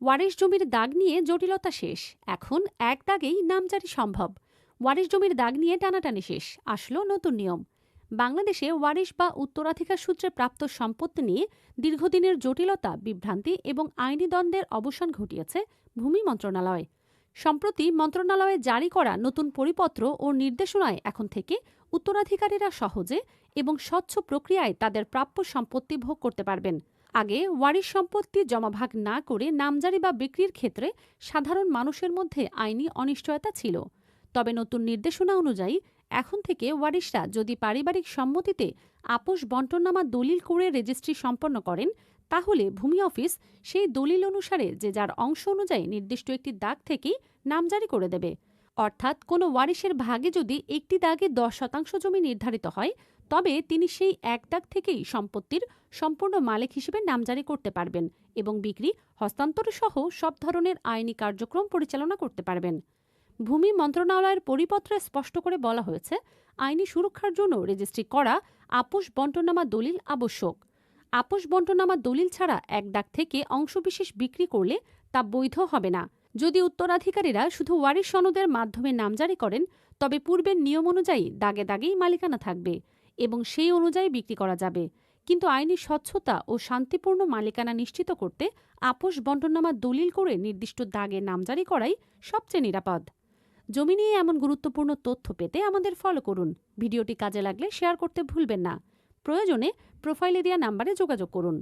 ওয়ারিশ জমির দাগ নিয়ে জটিলতা শেষ। এখন এক দাগেই নামজারি সম্ভব। ওয়ারিশ জমির দাগ নিয়ে টানাটানি শেষ, আসলো নতুন নিয়ম। বাংলাদেশে ওয়ারিশ বা উত্তরাধিকার সূত্রে প্রাপ্ত সম্পত্তি নিয়ে দীর্ঘদিনের জটিলতা, বিভ্রান্তি এবং আইনি দ্বন্দ্বের অবসান ঘটিয়েছে ভূমি মন্ত্রণালয়। সম্প্রতি মন্ত্রণালয়ে জারি করা নতুন পরিপত্র ও নির্দেশনায় এখন থেকে উত্তরাধিকারীরা সহজে এবং স্বচ্ছ প্রক্রিয়ায় তাদের প্রাপ্য সম্পত্তি ভোগ করতে পারবেন। আগে ওয়ারিশ সম্পত্তি জমাভাগ না করে নামজারি বা বিক্রির ক্ষেত্রে সাধারণ মানুষের মধ্যে আইনি অনিশ্চয়তা ছিল। তবে নতুন নির্দেশনা অনুযায়ী এখন থেকে ওয়ারিশরা যদি পারিবারিক সম্মতিতে আপোষ বন্টননামা দলিল করে রেজিস্ট্রি সম্পন্ন করেন, তাহলে ভূমি অফিস সেই দলিল অনুসারে যে যার অংশ অনুযায়ী নির্দিষ্ট একটি দাগ থেকেই নামজারি করে দেবে। অর্থাৎ কোনো ওয়ারিশের ভাগে যদি একটি দাগে 10% জমি নির্ধারিত হয়, তবে তিনি সেই এক দাগ থেকেই সম্পত্তির সম্পূর্ণ মালিক হিসেবে নামজারি করতে পারবেন এবং বিক্রি, হস্তান্তর সহ সব ধরনের আইনি কার্যক্রম পরিচালনা করতে পারবেন। ভূমি মন্ত্রণালয়ের পরিপত্রে স্পষ্ট করে বলা হয়েছে, আইনি সুরক্ষার জন্য রেজিস্ট্রি করা আপোষ বন্টননামা দলিল আবশ্যক। আপোষ বন্টননামা দলিল ছাড়া এক দাগ থেকে অংশবিশেষ বিক্রি করলে তা বৈধ হবে না। যদি উত্তরাধিকারীরা শুধু ওয়ারিশ সনদের মাধ্যমে নামজারি করেন, তবে পূর্বের নিয়ম অনুযায়ী দাগে দাগেই মালিকানা থাকবে এবং সেই অনুযায়ী বিক্রি করা যাবে। কিন্তু আইনি স্বচ্ছতা ও শান্তিপূর্ণ মালিকানা নিশ্চিত করতে আপোষ বন্টননামা দলিল করে নির্দিষ্ট দাগে নামজারি করাই সবচেয়ে নিরাপদ। জমি নিয়ে এমন গুরুত্বপূর্ণ তথ্য পেতে আমাদের ফলো করুন। ভিডিওটি কাজে লাগলে শেয়ার করতে ভুলবেন না। প্রয়োজনে প্রোফাইলে দেওয়া নাম্বারে যোগাযোগ করুন।